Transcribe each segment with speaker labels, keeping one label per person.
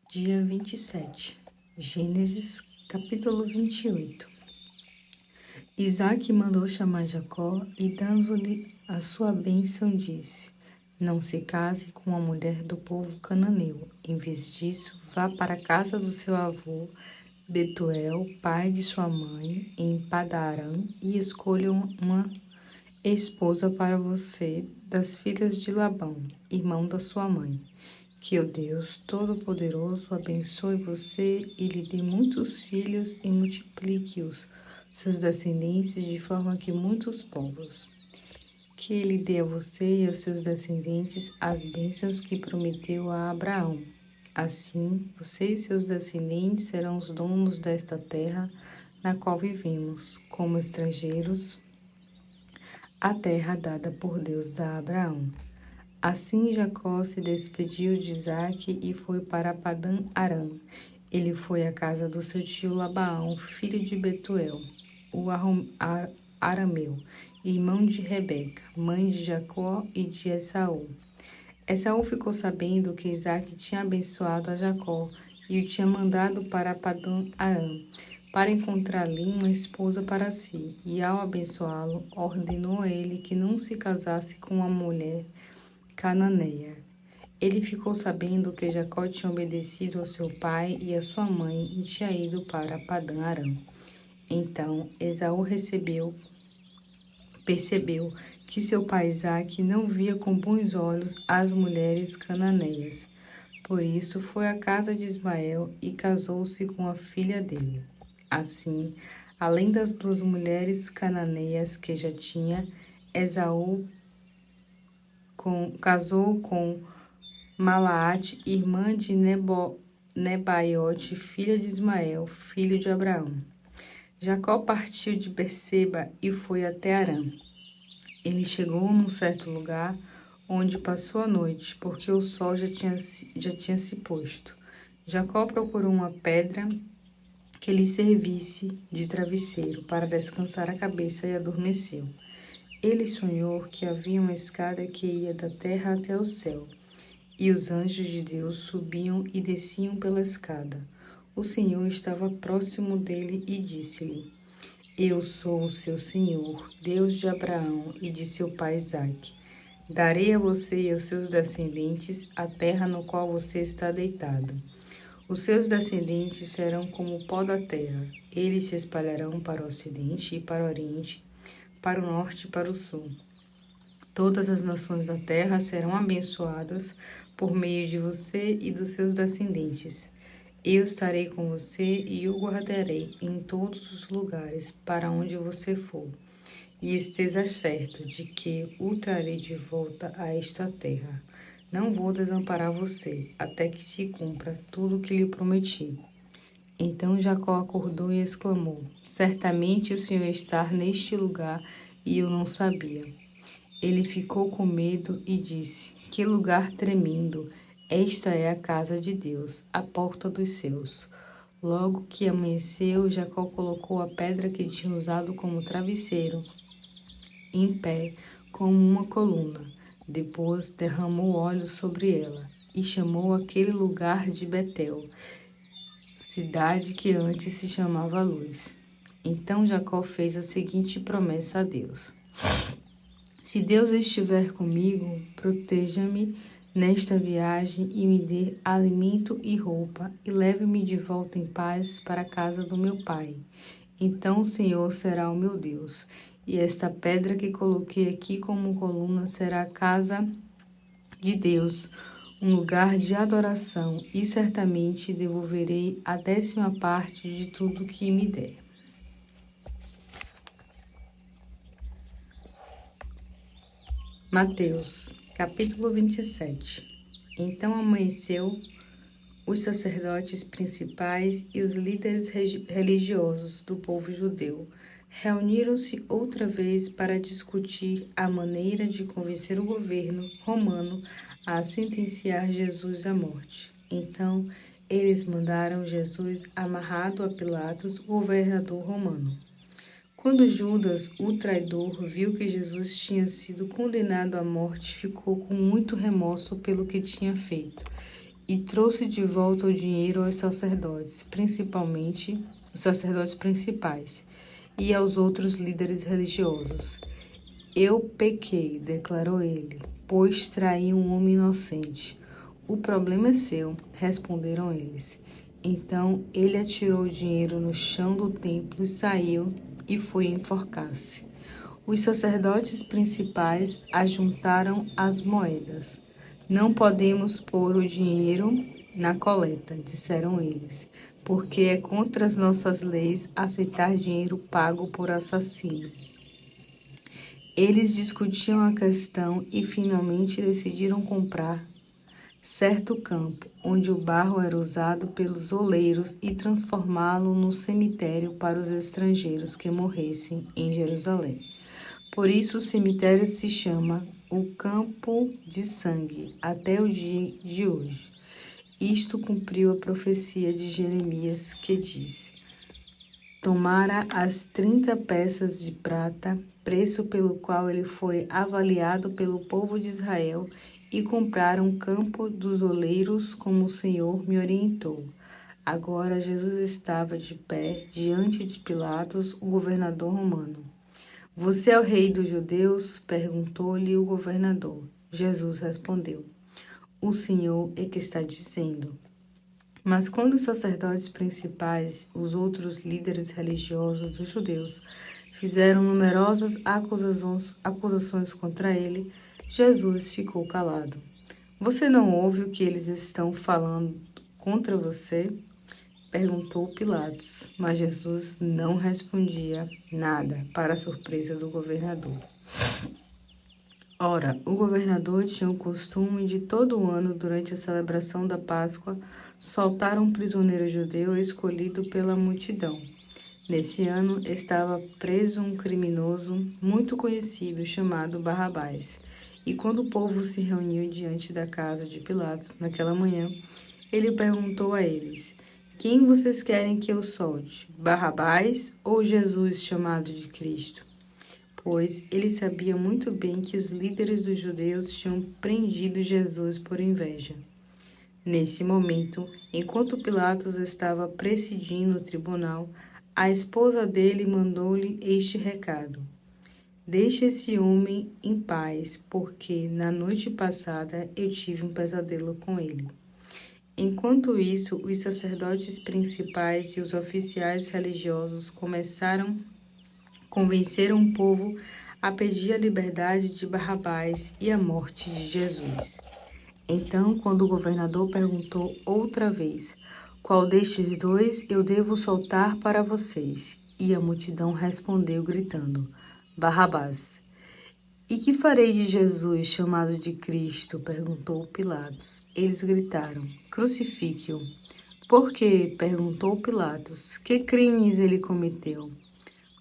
Speaker 1: Dia 27, Gênesis, capítulo 28. Isaque mandou chamar Jacó e, dando-lhe a sua bênção, disse: Não se case com a mulher do povo cananeu. Em vez disso, vá para a casa do seu avô, Betuel, pai de sua mãe, em Padarã, e escolha uma esposa para você das filhas de Labão, irmão da sua mãe. Que o Deus Todo-Poderoso abençoe você e lhe dê muitos filhos e multiplique-os, seus descendentes, de forma que muitos povos. Que ele dê a você e aos seus descendentes as bênçãos que prometeu a Abraão. Assim, você e seus descendentes serão os donos desta terra na qual vivemos, como estrangeiros, a terra dada por Deus a Abraão. Assim Jacó se despediu de Isaque e foi para Padã Arã. Ele foi à casa do seu tio Labaão, filho de Betuel, o arameu, irmão de Rebeca, mãe de Jacó e de Esaú. Esaú ficou sabendo que Isaque tinha abençoado a Jacó e o tinha mandado para Padã Arã, para encontrar ali uma esposa para si, e ao abençoá-lo, ordenou a ele que não se casasse com uma mulher cananeia. Ele ficou sabendo que Jacó tinha obedecido ao seu pai e à sua mãe e tinha ido para Padã Arã. Então Esaú percebeu que seu pai Isaque não via com bons olhos as mulheres cananeias. Por isso foi à casa de Ismael e casou-se com a filha dele. Assim, além das duas mulheres cananeias que já tinha, Esaú casou com Malaate, irmã de Nebaiote, filha de Ismael, filho de Abraão. Jacó partiu de Berseba e foi até Harã. Ele chegou num certo lugar onde passou a noite, porque o sol já tinha se posto. Jacó procurou uma pedra que lhe servisse de travesseiro para descansar a cabeça e adormeceu. Ele sonhou que havia uma escada que ia da terra até o céu, e os anjos de Deus subiam e desciam pela escada. O Senhor estava próximo dele e disse-lhe: Eu sou o seu Senhor, Deus de Abraão e de seu pai Isaque. Darei a você e aos seus descendentes a terra no qual você está deitado. Os seus descendentes serão como o pó da terra. Eles se espalharão para o ocidente e para o oriente, para o norte e para o sul. Todas as nações da terra serão abençoadas por meio de você e dos seus descendentes. Eu estarei com você e o guardarei em todos os lugares para onde você for. E esteja certo de que o trarei de volta a esta terra. Não vou desamparar você, até que se cumpra tudo o que lhe prometi. Então Jacó acordou e exclamou: Certamente o Senhor está neste lugar e eu não sabia. Ele ficou com medo e disse: Que lugar tremendo! Esta é a casa de Deus, a porta dos céus. Logo que amanheceu, Jacó colocou a pedra que tinha usado como travesseiro em pé, como uma coluna. Depois derramou óleo sobre ela e chamou aquele lugar de Betel, cidade que antes se chamava Luz. Então Jacó fez a seguinte promessa a Deus: Se Deus estiver comigo, proteja-me nesta viagem e me dê alimento e roupa, e leve-me de volta em paz para a casa do meu pai. Então o Senhor será o meu Deus, e esta pedra que coloquei aqui como coluna será a casa de Deus, um lugar de adoração, e certamente devolverei a 10ª parte de tudo que me der. Mateus, capítulo 27. Então amanheceu, os sacerdotes principais e os líderes religiosos do povo judeu reuniram-se outra vez para discutir a maneira de convencer o governo romano a sentenciar Jesus à morte. Então, eles mandaram Jesus amarrado a Pilatos, governador romano. Quando Judas, o traidor, viu que Jesus tinha sido condenado à morte, ficou com muito remorso pelo que tinha feito e trouxe de volta o dinheiro aos sacerdotes, principalmente os sacerdotes principais, e aos outros líderes religiosos. Eu pequei, declarou ele, pois traí um homem inocente. O problema é seu, responderam eles. Então ele atirou o dinheiro no chão do templo e saiu e foi enforcar-se. Os sacerdotes principais ajuntaram as moedas. Não podemos pôr o dinheiro na coleta, disseram eles, porque é contra as nossas leis aceitar dinheiro pago por assassino. Eles discutiam a questão e finalmente decidiram comprar certo campo, onde o barro era usado pelos oleiros, e transformá-lo no cemitério para os estrangeiros que morressem em Jerusalém. Por isso o cemitério se chama o Campo de Sangue até o dia de hoje. Isto cumpriu a profecia de Jeremias, que disse: tomara as 30 peças de prata, preço pelo qual ele foi avaliado pelo povo de Israel, e comprar um campo dos oleiros, como o Senhor me orientou. Agora Jesus estava de pé diante de Pilatos, o governador romano. Você é o rei dos judeus? Perguntou-lhe o governador. Jesus respondeu: o Senhor é que está dizendo. Mas quando os sacerdotes principais, os outros líderes religiosos dos judeus, fizeram numerosas acusações contra ele, Jesus ficou calado. Você não ouve o que eles estão falando contra você? Perguntou Pilatos, mas Jesus não respondia nada, para a surpresa do governador. Ora, o governador tinha o costume de todo ano, durante a celebração da Páscoa, soltar um prisioneiro judeu escolhido pela multidão. Nesse ano estava preso um criminoso muito conhecido chamado Barrabás. E quando o povo se reuniu diante da casa de Pilatos naquela manhã, ele perguntou a eles: quem vocês querem que eu solte, Barrabás ou Jesus chamado de Cristo? Pois ele sabia muito bem que os líderes dos judeus tinham prendido Jesus por inveja. Nesse momento, enquanto Pilatos estava presidindo o tribunal, a esposa dele mandou-lhe este recado: deixe esse homem em paz, porque na noite passada eu tive um pesadelo com ele. Enquanto isso, os sacerdotes principais e os oficiais religiosos convenceram o povo a pedir a liberdade de Barrabás e a morte de Jesus. Então, quando o governador perguntou outra vez: qual destes dois eu devo soltar para vocês? E a multidão respondeu gritando: Barrabás. E que farei de Jesus, chamado de Cristo? Perguntou Pilatos. Eles gritaram: crucifique-o. Por quê? Perguntou Pilatos. Que crimes ele cometeu?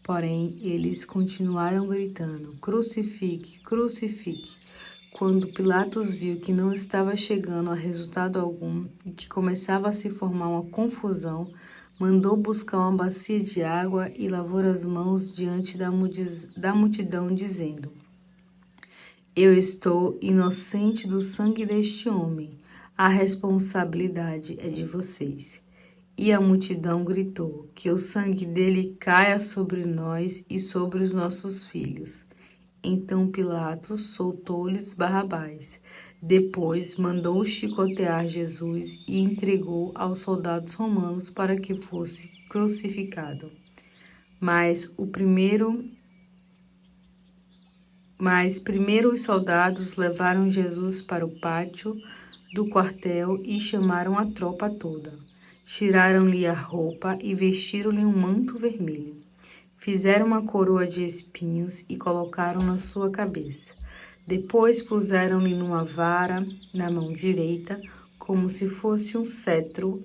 Speaker 1: Porém, eles continuaram gritando: crucifique, crucifique. Quando Pilatos viu que não estava chegando a resultado algum e que começava a se formar uma confusão, mandou buscar uma bacia de água e lavou as mãos diante da multidão, dizendo: eu estou inocente do sangue deste homem. A responsabilidade é de vocês. E a multidão gritou: que o sangue dele caia sobre nós e sobre os nossos filhos. Então Pilatos soltou-lhes Barrabás. Depois mandou chicotear Jesus e entregou aos soldados romanos para que fosse crucificado. Mas primeiro os soldados levaram Jesus para o pátio do quartel e chamaram a tropa toda. Tiraram-lhe a roupa e vestiram-lhe um manto vermelho. Fizeram uma coroa de espinhos e colocaram na sua cabeça. Depois puseram-lhe numa vara na mão direita, como se fosse um cetro,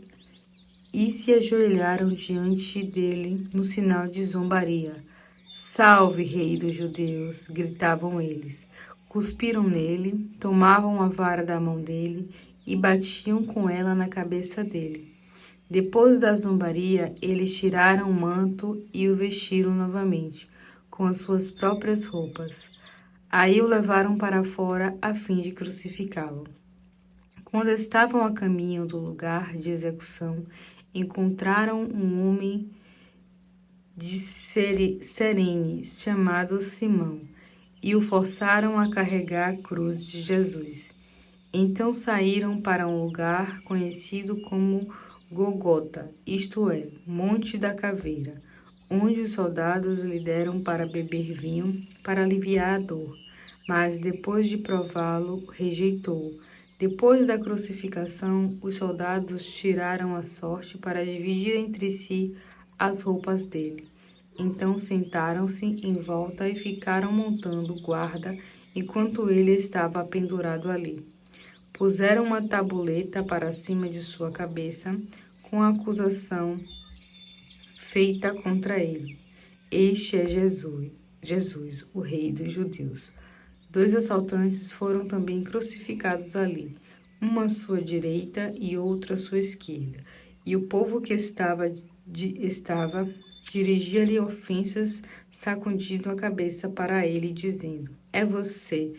Speaker 1: e se ajoelharam diante dele no sinal de zombaria. Salve, rei dos judeus! Gritavam eles. Cuspiram nele, tomavam a vara da mão dele e batiam com ela na cabeça dele. Depois da zombaria, eles tiraram o manto e o vestiram novamente, com as suas próprias roupas. Aí o levaram para fora a fim de crucificá-lo. Quando estavam a caminho do lugar de execução, encontraram um homem de Cirene chamado Simão e o forçaram a carregar a cruz de Jesus. Então saíram para um lugar conhecido como Gólgota, isto é, Monte da Caveira, onde os soldados lhe deram para beber vinho para aliviar a dor, mas depois de prová-lo, rejeitou. Depois da crucificação, os soldados tiraram a sorte para dividir entre si as roupas dele. Então sentaram-se em volta e ficaram montando guarda enquanto ele estava pendurado ali. Puseram uma tabuleta para cima de sua cabeça com a acusação feita contra ele. Este é Jesus, o rei dos judeus. 2 assaltantes foram também crucificados ali, uma à sua direita e outra à sua esquerda. E o povo que estava dirigia-lhe ofensas, sacudindo a cabeça para ele, dizendo: É você,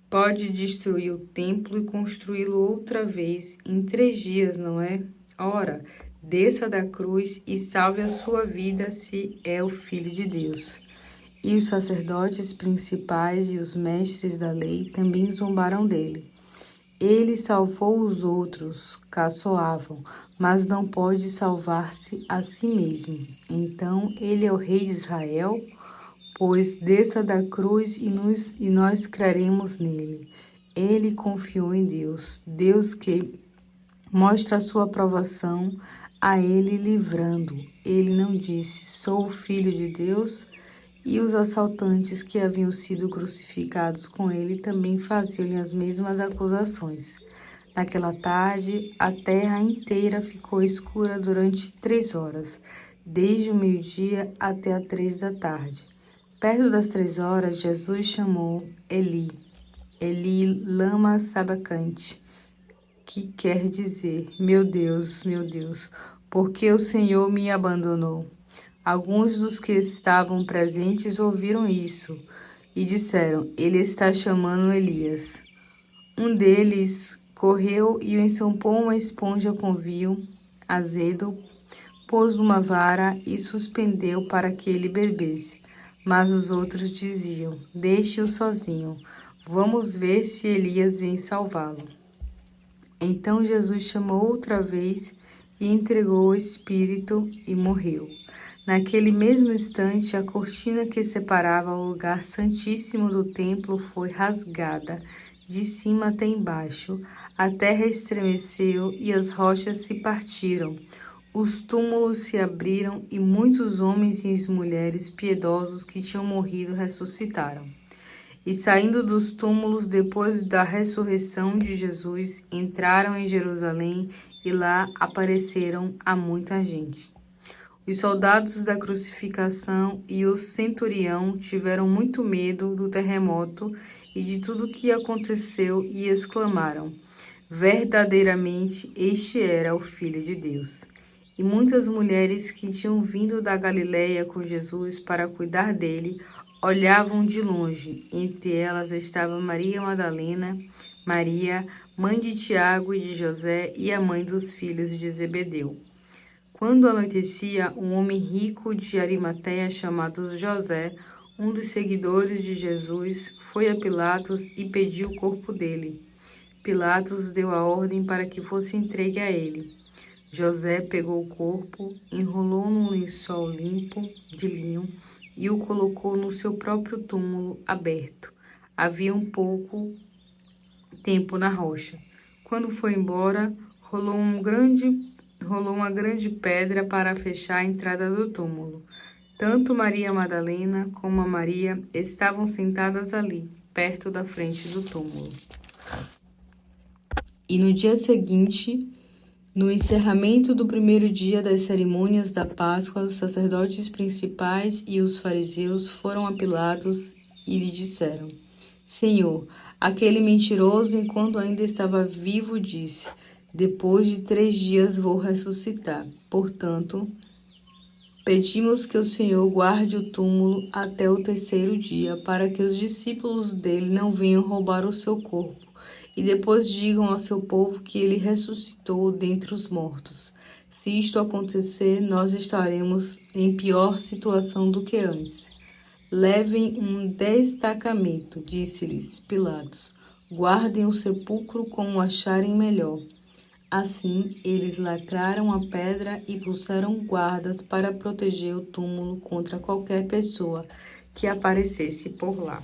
Speaker 1: pode destruir o templo e construí-lo outra vez em 3 dias, não é? Ora, desça da cruz e salve a sua vida se é o Filho de Deus. E os sacerdotes principais e os mestres da lei também zombaram dele. Ele salvou os outros, caçoavam, mas não pode salvar-se a si mesmo. Então, ele é o rei de Israel? Pois desça da cruz e nós creremos nele. Ele confiou em Deus, Deus que mostra a sua aprovação a ele livrando. Ele não disse, sou o filho de Deus, e os assaltantes que haviam sido crucificados com ele também faziam-lhe as mesmas acusações. Naquela tarde, a terra inteira ficou escura durante 3 horas, desde o meio-dia até as 3 da tarde. Perto das 3 horas, Jesus chamou Eli, Eli lama sabachthani, que quer dizer, meu Deus, por que o Senhor me abandonou? Alguns dos que estavam presentes ouviram isso e disseram, ele está chamando Elias. Um deles correu e ensopou uma esponja com vinho azedo, pôs numa vara e suspendeu para que ele bebesse. Mas os outros diziam, deixe-o sozinho, vamos ver se Elias vem salvá-lo. Então Jesus chamou outra vez e entregou o Espírito e morreu. Naquele mesmo instante, a cortina que separava o lugar santíssimo do templo foi rasgada, de cima até embaixo. A terra estremeceu e as rochas se partiram. Os túmulos se abriram e muitos homens e mulheres piedosos que tinham morrido ressuscitaram. E saindo dos túmulos depois da ressurreição de Jesus, entraram em Jerusalém e lá apareceram a muita gente. Os soldados da crucificação e o centurião tiveram muito medo do terremoto e de tudo o que aconteceu e exclamaram, verdadeiramente este era o Filho de Deus. E muitas mulheres que tinham vindo da Galiléia com Jesus para cuidar dele, olhavam de longe. Entre elas estava Maria Madalena, Maria, mãe de Tiago e de José e a mãe dos filhos de Zebedeu. Quando anoitecia, um homem rico de Arimateia chamado José, um dos seguidores de Jesus, foi a Pilatos e pediu o corpo dele. Pilatos deu a ordem para que fosse entregue a ele. José pegou o corpo, enrolou num lençol limpo de linho e o colocou no seu próprio túmulo aberto. Havia um pouco tempo na rocha. Quando foi embora, rolou uma grande pedra para fechar a entrada do túmulo. Tanto Maria Madalena como a Maria estavam sentadas ali, perto da frente do túmulo. E no dia seguinte, no encerramento do primeiro dia das cerimônias da Páscoa, os sacerdotes principais e os fariseus foram a Pilatos e lhe disseram, Senhor, aquele mentiroso, enquanto ainda estava vivo, disse, depois de 3 dias vou ressuscitar. Portanto, pedimos que o Senhor guarde o túmulo até o 3º dia, para que os discípulos dele não venham roubar o seu corpo. e depois digam ao seu povo que ele ressuscitou dentre os mortos. Se isto acontecer, nós estaremos em pior situação do que antes. Levem um destacamento, disse-lhes Pilatos. Guardem o sepulcro como acharem melhor. Assim, eles lacraram a pedra e puseram guardas para proteger o túmulo contra qualquer pessoa que aparecesse por lá.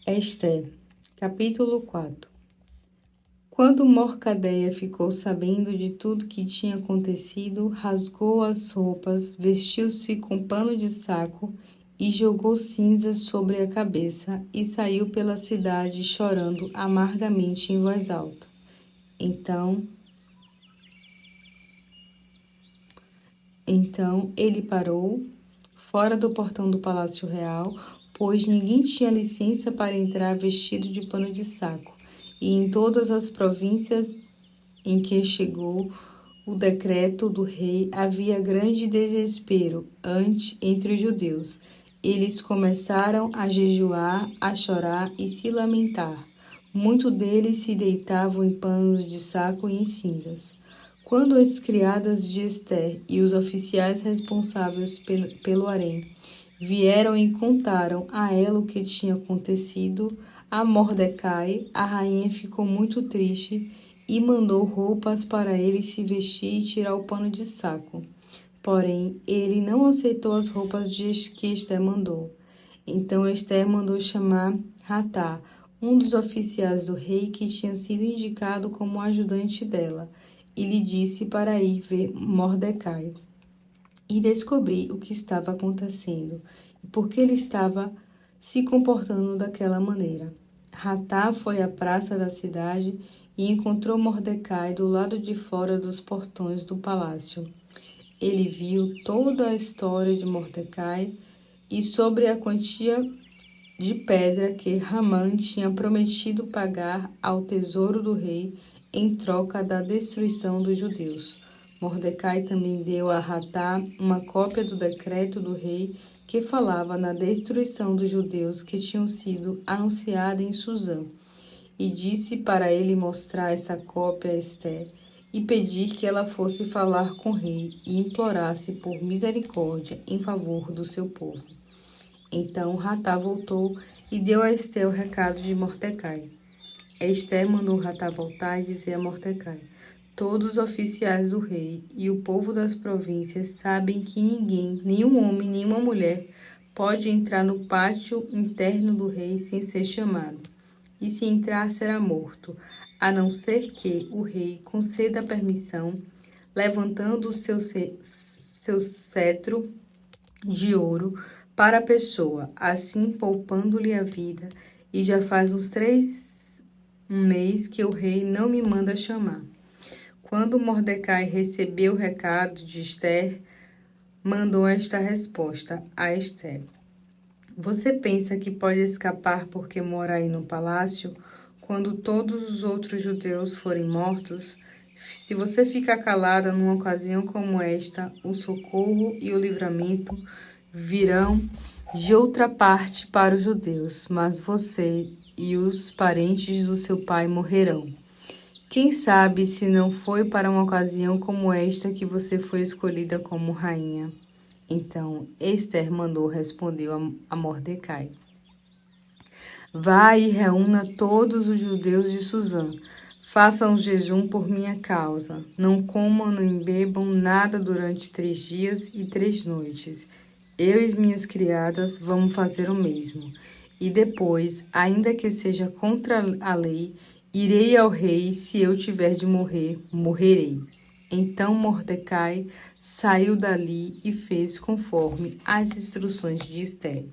Speaker 1: Ester, capítulo 4. Quando Morcadeia ficou sabendo de tudo que tinha acontecido, rasgou as roupas, vestiu-se com pano de saco e jogou cinzas sobre a cabeça e saiu pela cidade chorando amargamente em voz alta. Então ele parou fora do portão do Palácio Real, pois ninguém tinha licença para entrar vestido de pano de saco. E em todas as províncias em que chegou o decreto do rei, havia grande desespero entre os judeus. Eles começaram a jejuar, a chorar e se lamentar. Muitos deles se deitavam em panos de saco e em cinzas. Quando as criadas de Ester e os oficiais responsáveis pelo harém vieram e contaram a ela o que tinha acontecido, a Mordecai, a rainha ficou muito triste e mandou roupas para ele se vestir e tirar o pano de saco. Porém, ele não aceitou as roupas que Ester mandou. Então Ester mandou chamar Hatá, um dos oficiais do rei que tinha sido indicado como ajudante dela, e lhe disse para ir ver Mordecai e descobrir o que estava acontecendo e por que ele estava se comportando daquela maneira. Hatá foi à praça da cidade e encontrou Mordecai do lado de fora dos portões do palácio. Ele viu toda a história de Mordecai e sobre a quantia de pedra que Hamã tinha prometido pagar ao tesouro do rei em troca da destruição dos judeus. Mordecai também deu a Hatá uma cópia do decreto do rei que falava na destruição dos judeus que tinham sido anunciada em Susã, e disse para ele mostrar essa cópia a Ester e pedir que ela fosse falar com o rei e implorasse por misericórdia em favor do seu povo. Então Hatá voltou e deu a Ester o recado de Mordecai. Ester mandou Hatá voltar e dizer a Mordecai: todos os oficiais do rei e o povo das províncias sabem que ninguém, nenhum homem, nenhuma mulher, pode entrar no pátio interno do rei sem ser chamado. E se entrar, será morto, a não ser que o rei conceda a permissão, levantando o seu cetro de ouro para a pessoa, assim poupando-lhe a vida. E já faz um mês que o rei não me manda chamar. Quando Mordecai recebeu o recado de Ester, mandou esta resposta a Ester: você pensa que pode escapar porque mora aí no palácio, quando todos os outros judeus forem mortos? Se você ficar calada numa ocasião como esta, o socorro e o livramento virão de outra parte para os judeus, mas você e os parentes do seu pai morrerão. Quem sabe se não foi para uma ocasião como esta que você foi escolhida como rainha? Então Ester respondeu a Mordecai: vá e reúna todos os judeus de Susã. Façam jejum por minha causa. Não comam nem bebam nada durante 3 dias e 3 noites. Eu e minhas criadas vamos fazer o mesmo. E depois, ainda que seja contra a lei, irei ao rei, se eu tiver de morrer, morrerei. Então Mordecai saiu dali e fez conforme as instruções de Ester.